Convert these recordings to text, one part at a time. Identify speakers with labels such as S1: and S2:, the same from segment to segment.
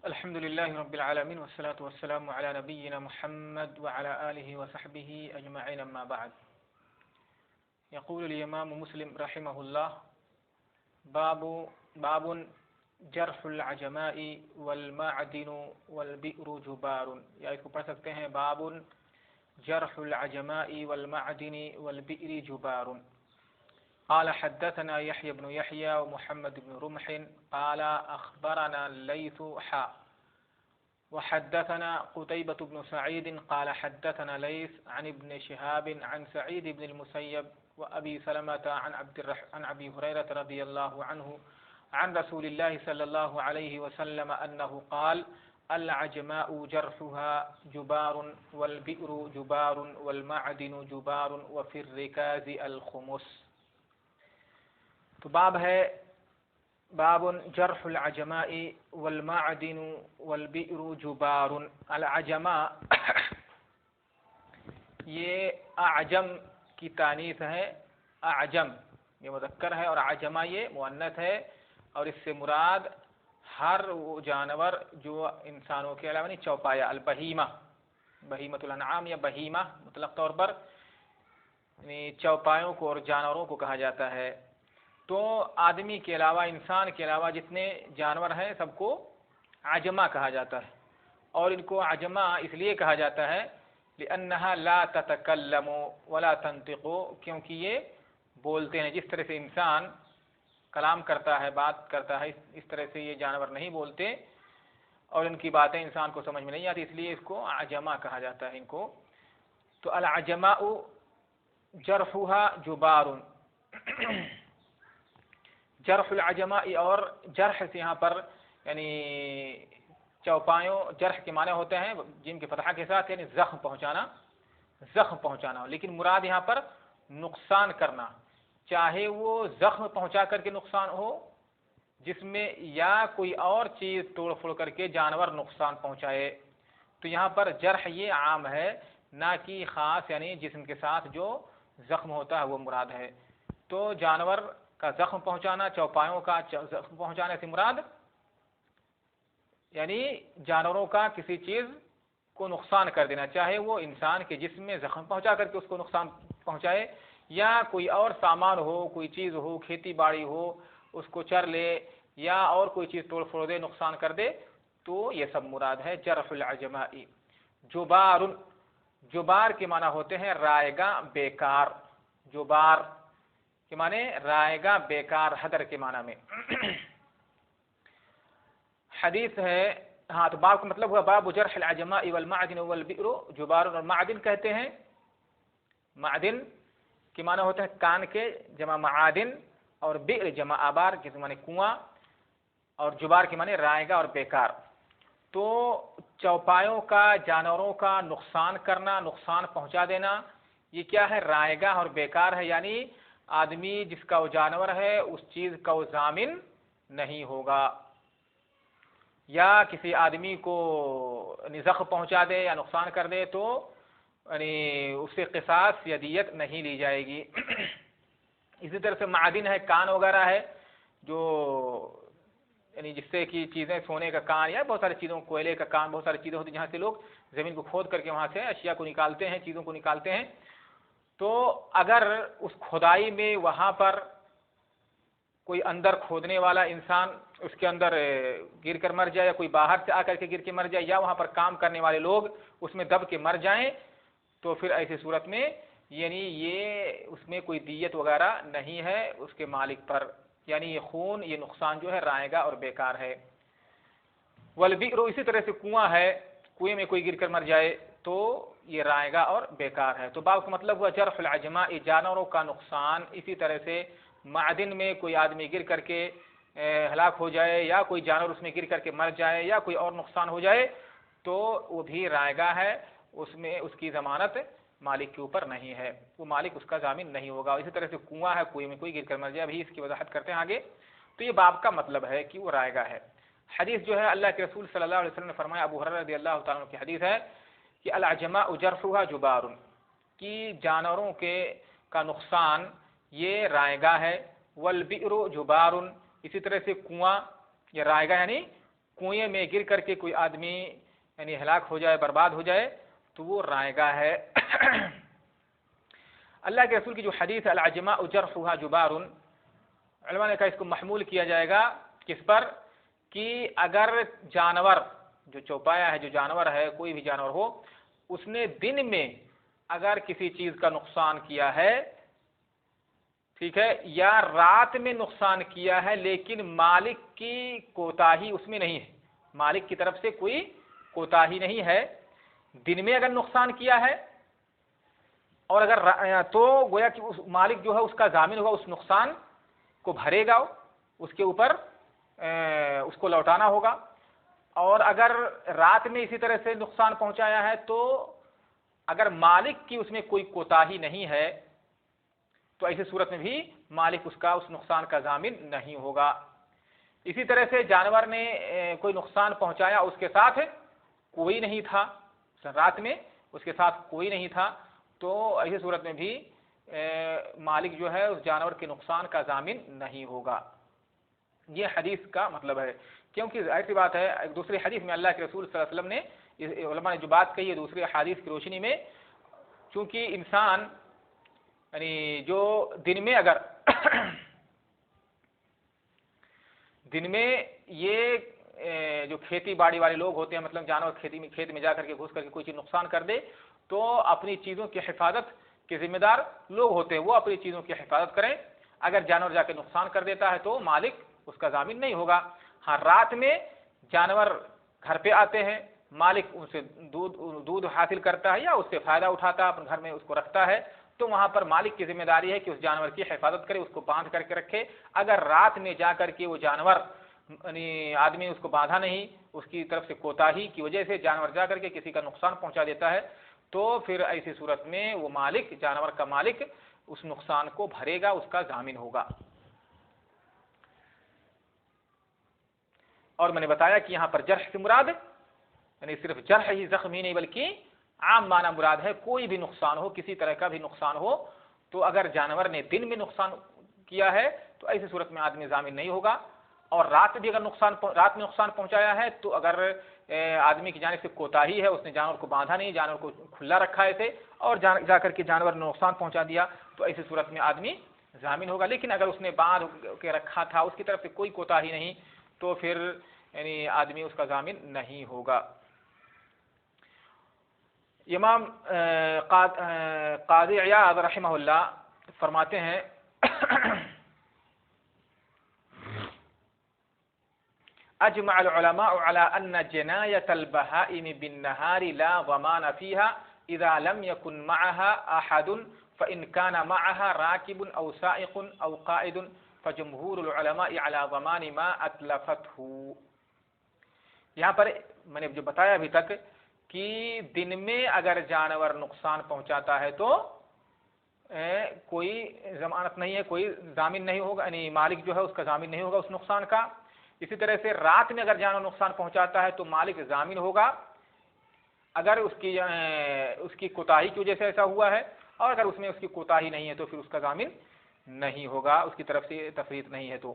S1: الحمد لله رب العالمين والصلاة والسلام على نبينا محمد وعلى آله وصحبه أجمعين أما بعد. يقول الإمام مسلم رحمه الله: باب جرح العجماء والمعدن والبئر جبار. یا اس کو پڑھ سکتے ہیں: باب جرح العجماء والمعدن والبئر جبار. قال حدثنا يحيى بن يحيى ومحمد بن رمح قال أخبرنا الليث وحدثنا قتيبة بن سعيد قال حدثنا ليث عن ابن شهاب عن سعيد بن المسيب وأبي سلمة عن أبي هريرة رضي الله عنه عن رسول الله صلى الله عليه وسلم أنه قال: العجماء جرحها جبار والبئر جبار والمعدن جبار وفي الركاز الخمس. تو باب ہے باب جرح العجماء والمعدن والبئر جبار. العجماء یہ اعجم کی تانیث ہے. اعجم یہ مذکر ہے اور عجمہ یہ مؤنث ہے، اور اس سے مراد ہر وہ جانور جو انسانوں کے علاوہ نہیں، چوپایا، البہیمہ، بہیمۃ الانعام یا بہیمہ مطلق طور پر یعنی چوپایوں کو اور جانوروں کو کہا جاتا ہے. تو آدمی کے علاوہ، انسان کے علاوہ جتنے جانور ہیں سب کو عجمہ کہا جاتا ہے. اور ان کو عجمہ اس لیے کہا جاتا ہے لأنها لا تتكلم ولا تنطق، کیونکہ یہ بولتے ہیں. جس طرح سے انسان کلام کرتا ہے، بات کرتا ہے، اس طرح سے یہ جانور نہیں بولتے اور ان کی باتیں انسان کو سمجھ میں نہیں آتی، اس لیے اس کو عجمہ کہا جاتا ہے ان کو. تو العجماء جرحها جبار. جرح العجماء، اور جرح سے یہاں پر یعنی چوپایوں، جرح کے معنی ہوتے ہیں جن کے فتحہ کے ساتھ یعنی زخم پہنچانا، لیکن مراد یہاں پر نقصان کرنا، چاہے وہ زخم پہنچا کر کے نقصان ہو جس میں یا کوئی اور چیز توڑ پھوڑ کر کے جانور نقصان پہنچائے. تو یہاں پر جرح یہ عام ہے، نہ کہ خاص یعنی جسم کے ساتھ جو زخم ہوتا ہے وہ مراد ہے. تو جانور کا زخم پہنچانا، چوپایوں کا زخم پہنچانے سے مراد یعنی جانوروں کا کسی چیز کو نقصان کر دینا، چاہے وہ انسان کے جسم میں زخم پہنچا کر کے اس کو نقصان پہنچائے یا کوئی اور سامان ہو، کوئی چیز ہو، کھیتی باڑی ہو، اس کو چر لے یا اور کوئی چیز توڑ پھوڑ دے، نقصان کر دے، تو یہ سب مراد ہے جرح العجماء. جبار، جبار کے معنی ہوتے ہیں رائے گا، بیکار. جبار کے معنی رائے گا، بیکار، حدر کے معنی میں. حدیث ہے. ہاں، تو باب کا مطلب ہوا باب جرح العجماء والمعدن والبئر جبار. اور معدن کہتے ہیں، معدن کے معنی ہوتے ہیں کان کے، جمع معادن، اور بئر جمع آبار کے معنی کنواں، اور جبار کے معنی رائے گا اور بیکار. تو چوپایوں کا، جانوروں کا نقصان کرنا، نقصان پہنچا دینا، یہ کیا ہے؟ رائے گا اور بیکار ہے. یعنی آدمی جس کا وہ جانور ہے اس چیز کا وہ ضامن نہیں ہوگا، یا کسی آدمی کو زخم پہنچا دے یا نقصان کر دے تو یعنی اس سے قصاص یا دیت نہیں لی جائے گی. اسی طرح سے معدن ہے، کان وغیرہ ہے، جو یعنی جس سے کہ چیزیں، سونے کا کان یا بہت ساری چیزوں، کوئلے کا کان، بہت ساری چیزیں ہوتی ہیں جہاں سے لوگ زمین کو کھود کر کے وہاں سے اشیاء کو نکالتے ہیں، چیزوں کو نکالتے ہیں. تو اگر اس کھدائی میں وہاں پر کوئی اندر کھودنے والا انسان اس کے اندر گر کر مر جائے، یا کوئی باہر سے آ کر کے گر کے مر جائے، یا وہاں پر کام کرنے والے لوگ اس میں دب کے مر جائیں، تو پھر ایسی صورت میں یعنی یہ اس میں کوئی دیت وغیرہ نہیں ہے اس کے مالک پر. یعنی یہ خون، یہ نقصان جو ہے رائے گا اور بیکار ہے. والبئر، اسی طرح سے کنواں ہے، کنویں میں کوئی گر کر مر جائے تو یہ رائے گا اور بیکار ہے. تو باب کا مطلب ہوا جرح العجماء، جانوروں کا نقصان. اسی طرح سے معدن میں کوئی آدمی گر کر کے ہلاک ہو جائے، یا کوئی جانور اس میں گر کر کے مر جائے، یا کوئی اور نقصان ہو جائے تو وہ بھی رائے گا ہے، اس میں اس کی ضمانت مالک کے اوپر نہیں ہے، وہ مالک اس کا ضامن نہیں ہوگا. اسی طرح سے کنواں ہے، کنویں میں کوئی گر کر مر جائے، ابھی اس کی وضاحت کرتے ہیں آگے. تو یہ باب کا مطلب ہے کہ وہ رائے گا ہے. حدیث جو ہے اللہ کے رسول صلی اللہ علیہ وسلم نے فرمایا، ابو ہریرہ رضی اللہ تعالیٰ عنہ کی حدیث ہے کہ العجماء جرحها جبار، کہ جانوروں کے کا نقصان یہ رائے گا ہے. والبئر جبار، اسی طرح سے کنواں، یہ رائے گا یعنی کنویں میں گر کر کے کوئی آدمی یعنی ہلاک ہو جائے، برباد ہو جائے، تو وہ رائے گاہ ہے۔ اللہ کے رسول کی جو حدیث ہے العجماء جرحها جبار، علماء نے کہا اس کو محمول کیا جائے گا کس پر، کہ اگر جانور جو چوپایا ہے، جو جانور ہے، کوئی بھی جانور ہو، اس نے دن میں اگر کسی چیز کا نقصان کیا ہے، ٹھیک ہے، یا رات میں نقصان کیا ہے، لیکن مالک کی کوتاہی اس میں نہیں ہے، مالک کی طرف سے کوئی کوتاہی نہیں ہے، دن میں اگر نقصان کیا ہے اور اگر تو گویا کہ اس مالک جو ہے اس کا ضامن ہوگا، اس نقصان کو بھرے گا، اس کے اوپر اس کو لوٹانا ہوگا۔ اور اگر رات میں اسی طرح سے نقصان پہنچایا ہے تو اگر مالک کی اس میں کوئی کوتاہی نہیں ہے تو ایسی صورت میں بھی مالک اس کا اس نقصان کا ضامن نہیں ہوگا۔ اسی طرح سے جانور نے کوئی نقصان پہنچایا، اس کے ساتھ کوئی نہیں تھا، رات میں اس کے ساتھ کوئی نہیں تھا، تو ایسی صورت میں بھی مالک جو ہے اس جانور کے نقصان کا ضامن نہیں ہوگا۔ یہ حدیث کا مطلب ہے، کیونکہ ظاہر سی بات ہے ایک دوسری حدیث میں اللہ کے رسول صلی اللہ علیہ وسلم نے، علماء نے جو بات کہی ہے دوسری حدیث کی روشنی میں، چونکہ انسان یعنی جو دن میں اگر دن میں یہ جو کھیتی باڑی والے لوگ ہوتے ہیں، مطلب جانور کھیت میں جا کر کے گھس کر کے کوئی چیز نقصان کر دے، تو اپنی چیزوں کی حفاظت کے ذمہ دار لوگ ہوتے ہیں، وہ اپنی چیزوں کی حفاظت کریں۔ اگر جانور جا کے نقصان کر دیتا ہے تو مالک اس کا ضامن نہیں ہوگا۔ ہاں، رات میں جانور گھر پہ آتے ہیں، مالک ان سے دودھ حاصل کرتا ہے یا اس سے فائدہ اٹھاتا ہے، اپنے گھر میں اس کو رکھتا ہے، تو وہاں پر مالک کی ذمہ داری ہے کہ اس جانور کی حفاظت کرے، اس کو باندھ کر کے رکھے۔ اگر رات میں جا کر کے وہ جانور یعنی آدمی اس کو باندھا نہیں، اس کی طرف سے کوتاہی کی وجہ سے جانور جا کر کے کسی کا نقصان پہنچا دیتا ہے، تو پھر ایسی صورت میں وہ مالک، جانور کا مالک، اس نقصان کو بھرے گا، اس کا ضامن ہوگا۔ اور میں نے بتایا کہ یہاں پر جرح سے مراد یعنی صرف جرح ہی، زخم ہی نہیں، بلکہ عام معنی مراد ہے، کوئی بھی نقصان ہو، کسی طرح کا بھی نقصان ہو، تو اگر جانور نے دن میں نقصان کیا ہے تو ایسی صورت میں آدمی ضامن نہیں ہوگا۔ اور رات بھی اگر رات میں نقصان پہنچایا ہے تو اگر آدمی کی جانب سے کوتاہی ہے، اس نے جانور کو باندھا نہیں، جانور کو کھلا رکھا ایسے، اور جا کر کے جانور نے نقصان پہنچا دیا، تو ایسی صورت میں آدمی ضامن ہوگا۔ لیکن اگر اس نے باندھ کے رکھا تھا، اس کی طرف سے کوئی کوتاہی نہیں، تو پھر یعنی آدمی اس کا ضامن نہیں ہوگا۔ امام قاضی عیاض رحمہ اللہ فرماتے ہیں اجمع العلماء على ان جناية البهائم بالنهار لا ضمان فيها اذا لم يكن معها احد فان كان معها راكب او سائق او قائد فجمهور العلماء على ضمان ما اتلفته۔ یہاں پر میں نے جو بتایا ابھی تک کہ دن میں اگر جانور نقصان پہنچاتا ہے تو کوئی ضمانت نہیں ہے، کوئی ضامن نہیں ہوگا، یعنی مالک جو ہے اس کا ضامن نہیں ہوگا اس نقصان کا۔ اسی طرح سے رات میں اگر جانور نقصان پہنچاتا ہے تو مالک ضامن ہوگا اگر اس کی کوتاہی کی وجہ سے ایسا ہوا ہے، اور اگر اس میں اس کی کوتاہی نہیں ہے تو پھر اس کا ضامن نہیں ہوگا، اس کی طرف سے تفریط نہیں ہے تو۔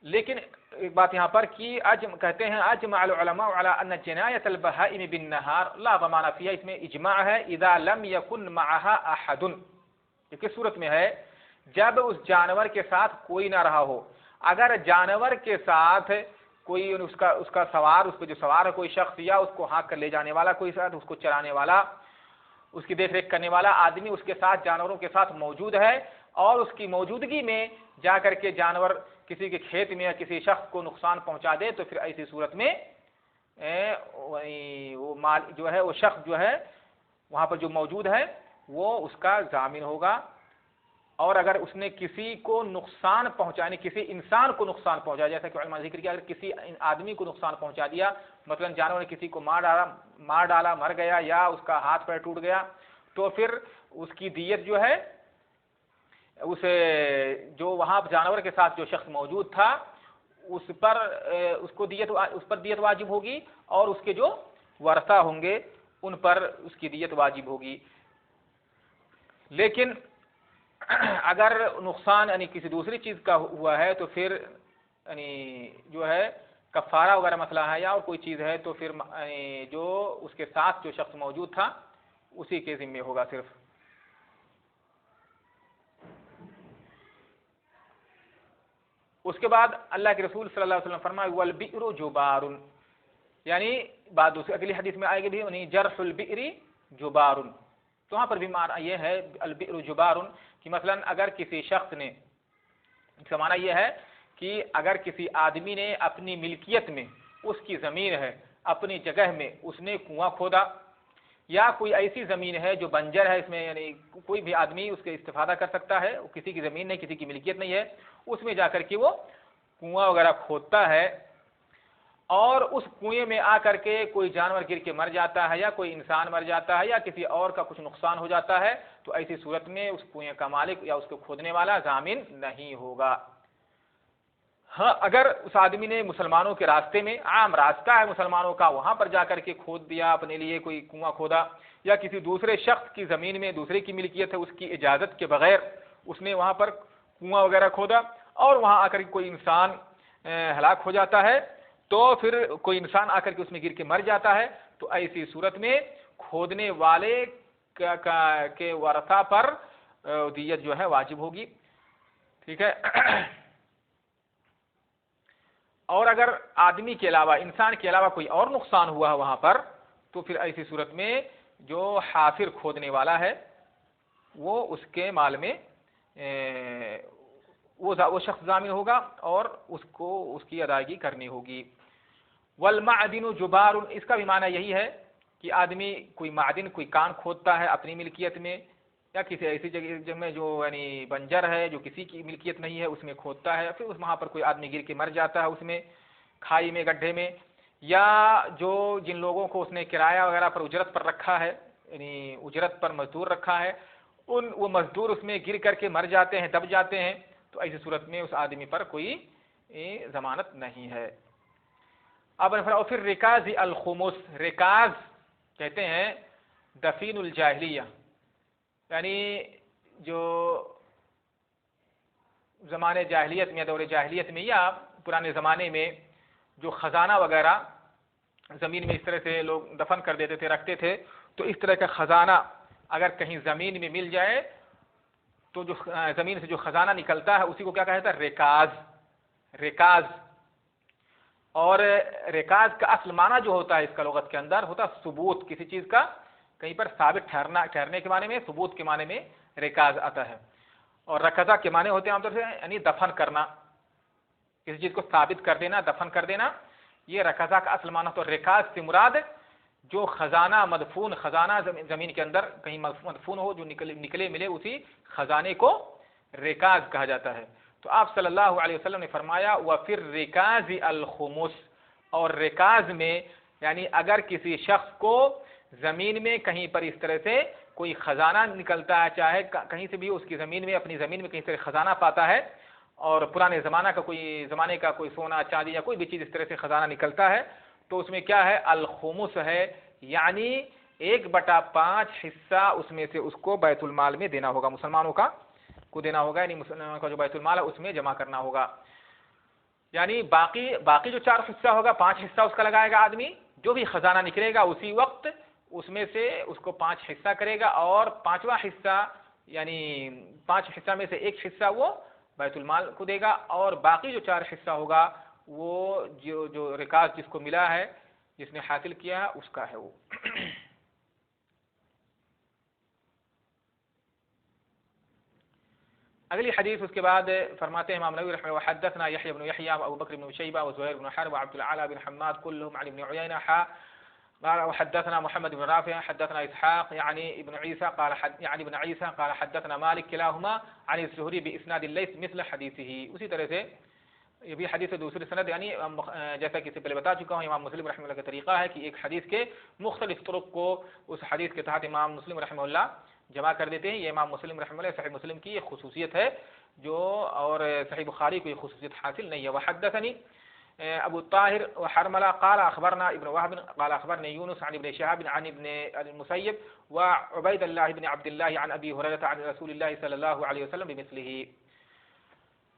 S1: لیکن ایک بات یہاں پر کہ کہتے ہیں اجمع العلماء على ان جناية البهائم بالنهار لا ضمان فيها، اس میں اجماع ہے اذا لم يكن معها احد، یہ کس صورت میں ہے؟ جب اس جانور کے ساتھ کوئی نہ رہا ہو۔ اگر جانور کے ساتھ کوئی اس کا سوار، اس پہ جو سوار ہے کوئی شخص، یا اس کو ہانک کر لے جانے والا کوئی ساتھ، اس کو چرانے والا، اس کی دیکھ ریکھ کرنے والا آدمی اس کے ساتھ، جانوروں کے ساتھ موجود ہے، اور اس کی موجودگی میں جا کر کے جانور کسی کے کھیت میں یا کسی شخص کو نقصان پہنچا دے، تو پھر ایسی صورت میں وہ مال جو ہے، وہ شخص جو ہے وہاں پر جو موجود ہے وہ اس کا ضامن ہوگا۔ اور اگر اس نے کسی کو نقصان پہنچانے، کسی انسان کو نقصان پہنچایا، جیسا کہ علماء نے ذکر کیا، اگر کسی آدمی کو نقصان پہنچا دیا، مثلا جانور نے کسی کو مار ڈالا، مر گیا، یا اس کا ہاتھ پیر ٹوٹ گیا، تو پھر اس کی دیت جو ہے اسے جو وہاں جانور کے ساتھ جو شخص موجود تھا اس پر دیت واجب ہوگی، اور اس کے جو ورثہ ہوں گے ان پر اس کی دیت واجب ہوگی۔ لیکن اگر نقصان یعنی کسی دوسری چیز کا ہوا ہے تو پھر یعنی جو ہے کفارہ وغیرہ مسئلہ ہے یا اور کوئی چیز ہے تو پھر جو اس کے ساتھ جو شخص موجود تھا اسی کے ذمے ہوگا صرف. اس کے بعد اللہ کے رسول صلی اللہ علیہ وسلم فرمائے والبئر جبار، یعنی بعد دوسری اگلی حدیث میں آئے گی بھی انہیں جرح البئر جبار، تو وہاں پر بھی معنی یہ ہے البئر جبار کہ مثلا اگر کسی شخص نے، اس کا معنی یہ ہے کہ اگر کسی آدمی نے اپنی ملکیت میں، اس کی زمین ہے اپنی جگہ میں اس نے کنواں کھودا، یا کوئی ایسی زمین ہے جو بنجر ہے، اس میں یعنی کوئی بھی آدمی اس کے استفادہ کر سکتا ہے، کسی کی زمین نہیں، کسی کی ملکیت نہیں ہے، اس میں جا کر کے وہ کنواں وغیرہ کھودتا ہے اور اس کنویں میں آ کر کے کوئی جانور گر کے مر جاتا ہے یا کوئی انسان مر جاتا ہے یا کسی اور کا کچھ نقصان ہو جاتا ہے، تو ایسی صورت میں اس کنویں کا مالک یا اس کو کھودنے والا ضامن نہیں ہوگا. ہاں اگر اس آدمی نے مسلمانوں کے راستے میں، عام راستہ ہے مسلمانوں کا، وہاں پر جا کر کے کھود دیا، اپنے لیے کوئی کنواں کھودا، یا کسی دوسرے شخص کی زمین میں دوسرے کی ملکیت ہے، اس کی اجازت کے بغیر اس نے وہاں پر کنواں وغیرہ کھودا اور وہاں آ کر کے کوئی انسان ہلاک ہو جاتا ہے، تو پھر کوئی انسان آ کر کے اس میں گر کے مر جاتا ہے، تو ایسی صورت میں کھودنے والے کے ورثہ پر دیت جو ہے واجب ہوگی. ٹھیک ہے. اور اگر آدمی کے علاوہ، انسان کے علاوہ کوئی اور نقصان ہوا ہے وہاں پر، تو پھر ایسی صورت میں جو حافر کھودنے والا ہے وہ اس کے مال میں وہ شخص ضامن ہوگا اور اس کو اس کی ادائیگی کرنی ہوگی. والمعدن جبار، اس کا بھی معنی یہی ہے کہ آدمی کوئی معدن، کوئی کان کھودتا ہے اپنی ملکیت میں یا کسی ایسی جگہ میں جو یعنی بنجر ہے، جو کسی کی ملکیت نہیں ہے، اس میں کھودتا ہے، پھر وہاں پر کوئی آدمی گر کے مر جاتا ہے اس میں کھائی میں، گڈھے میں، یا جو جن لوگوں کو اس نے کرایہ وغیرہ پر اجرت پر رکھا ہے، یعنی اجرت پر مزدور رکھا ہے، وہ مزدور اس میں گر کر کے مر جاتے ہیں، دب جاتے ہیں، تو ایسی صورت میں اس آدمی پر کوئی ضمانت نہیں ہے. اب پھر رکاز الخمس، رکاز کہتے ہیں دفین الجاہلیہ، یعنی جو زمانے جاہلیت میں، دور جاہلیت میں یا پرانے زمانے میں جو خزانہ وغیرہ زمین میں اس طرح سے لوگ دفن کر دیتے تھے، رکھتے تھے، تو اس طرح کا خزانہ اگر کہیں زمین میں مل جائے تو جو زمین سے جو خزانہ نکلتا ہے اسی کو کیا کہتا ہے؟ رکاز. رکاز. اور رکاز کا اصل معنی جو ہوتا ہے اس کا لغت کے اندر ہوتا ہے ثبوت، کسی چیز کا کہیں پر ثابت ٹھہرنے کے معنی میں، ثبوت کے معنی میں رکاز آتا ہے. اور رکزہ کے معنی ہوتے ہیں عام طور سے یعنی دفن کرنا، کسی چیز کو ثابت کر دینا، دفن کر دینا، یہ رکزہ کا اصل معنی. تو رکاز سے مراد جو خزانہ مدفون، خزانہ زمین کے اندر کہیں مدفون ہو، جو نکلے ملے، اسی خزانے کو رکاز کہا جاتا ہے. تو آپ صلی اللہ علیہ وسلم نے فرمایا وَفِي الرِّكَازِ الْخُمُسِ، اور رکاز میں یعنی اگر کسی شخص کو زمین میں کہیں پر اس طرح سے کوئی خزانہ نکلتا ہے، چاہے کہیں سے بھی اس کی زمین میں، اپنی زمین میں کہیں سے خزانہ پاتا ہے، اور پرانے زمانے کا کوئی سونا چاندی یا کوئی بھی چیز اس طرح سے خزانہ نکلتا ہے، تو اس میں کیا ہے؟ الخمس ہے، یعنی 1/5 حصہ اس میں سے اس کو بیت المال میں دینا ہوگا، مسلمانوں کا کو دینا ہوگا، یعنی مسلمانوں کا جو بیت المال ہے اس میں جمع کرنا ہوگا. یعنی باقی جو 4 حصہ ہوگا، 5 حصہ اس کا لگائے گا آدمی، جو بھی خزانہ نکلے گا اسی وقت اس میں سے اس کو 5 حصہ کرے گا، اور 5واں حصہ یعنی 5 حصہ میں سے 1 حصہ وہ بیت المال کو دے گا، اور باقی جو 4 حصہ ہوگا وہ جو رکاز جس کو ملا ہے، جس نے حاصل کیا ہے، اس کا ہے وہ. اگلی حدیث اس کے بعد فرماتے ہیں امام نووی رحمہ اللہ حدثنا یحیی بن یحیی و ابو بکر بن شیبہ و زہیر بن حرب و عبد الاعلی بن حماد كلهم عن ابن عيينة قال وحدثنا محمد بن رافع حدثنا اسحاق يعني ابن عيسى قال حدثنا مالك كلاهما عن الزهري باسناد الليث مثل حديثه. اسی طرح سے یہ بھی حدیث دوسری سند، یعنی جیسا کہ اس سے پہلے بتا چکا ہوں، امام مسلم رحمہ اللہ کا طریقہ ہے کہ ایک حدیث کے مختلف طرق کو اس حدیث کے تحت امام مسلم رحمہ اللہ جمع کر دیتے ہیں. یہ امام مسلم رحمہ اللہ صحیح مسلم کی یہ خصوصیت ہے جو اور صحیح بخاری کو یہ خصوصیت حاصل نہیں ہے. وحدثني ابو الطاهر وحرملة قال اخبرنا ابن وهب قال اخبرني يونس عن ابن شهاب عن ابن المسيب وعبيد الله بن عبد الله عن ابي هريره عن رسول الله صلى الله عليه وسلم بمثله.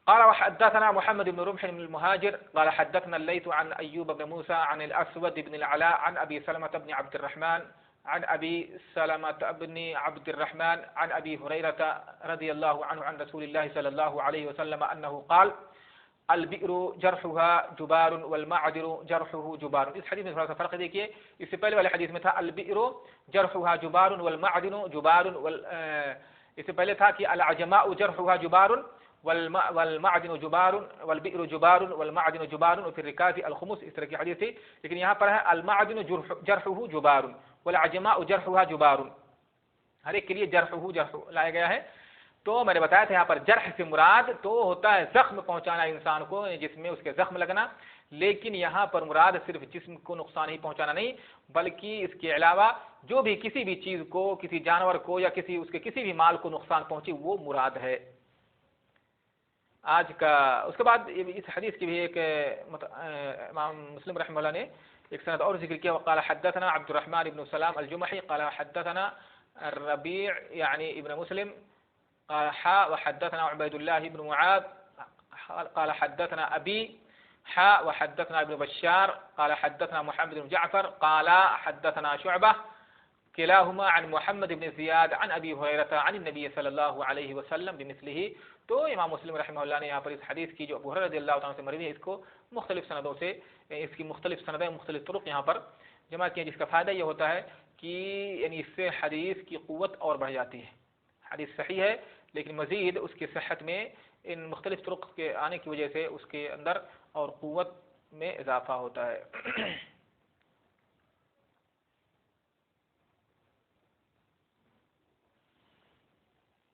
S1: قال وحدثنا محمد بن رمح بن المهاجر قال حدثنا الليث عن أيوب بن موسى عن الأسود بن العلاء عن أبي سلمة بن عبد الرحمن عن أبي سلمة بن عبد الرحمن عن أبي هريرة رضي الله عنه عن رسول الله صلى الله عليه وسلم أنه قال البئر جرحها جبار والمعدن جرحه جبار. اس حدیث میں تھوڑا سا فرق دیکھیے، اس سے پہلے والے حدیث میں تھا البئر جرحها جبار والمعدن جبار، اس سے پہلے تھا کہ العجماء جرحها جبار والمعدن جبار والبئر جبار والمعدن جبار، وفي الركاز الخمس، اس طرح کی حدیث تھی. لیکن یہاں پر ہے المعدن جرحه جبار والعجماء جرحها جبار، ہر ایک کے لیے جرح لایا گیا ہے. تو میں نے بتایا تھا یہاں پر جرح سے مراد تو ہوتا ہے زخم پہنچانا انسان کو، جس میں اس کے زخم لگنا، لیکن یہاں پر مراد صرف جسم کو نقصان ہی پہنچانا نہیں، بلکہ اس کے علاوہ جو بھی کسی بھی چیز کو، کسی جانور کو یا اس کے کسی بھی مال کو نقصان پہنچے وہ مراد ہے. آج کا اس کے بعد اس حدیث کی بھی ایک امام مسلم رحمہ اللہ نے ایک سند اور ذکر کیا، وقال حدثنا عبد الرحمن بن سلام الجمحي قال حدثنا الربيع يعني ابن مسلم قال وحدثنا عبيد الله بن معاذ قال حدثنا أبي وحدثنا ابن بشار قال حدثنا محمد بن جعفر قال حدثنا شعبة كلاهما عن محمد بن زياد عن أبي هريرة عن النبي صلى الله عليه وسلم بمثله. تو امام مسلم رحمہ اللہ نے یہاں پر اس حدیث کی جو ابو ہریرہ رضی اللہ تعالیٰ سے مروی ہے، اس کو مختلف سندوں سے، اس کی مختلف سندیں، مختلف طرق یہاں پر جمع کیا، جس کا فائدہ یہ ہوتا ہے کہ یعنی اس سے حدیث کی قوت اور بڑھ جاتی ہے. حدیث صحیح ہے لیکن مزید اس کی صحت میں ان مختلف طرق کے آنے کی وجہ سے اس کے اندر اور قوت میں اضافہ ہوتا ہے.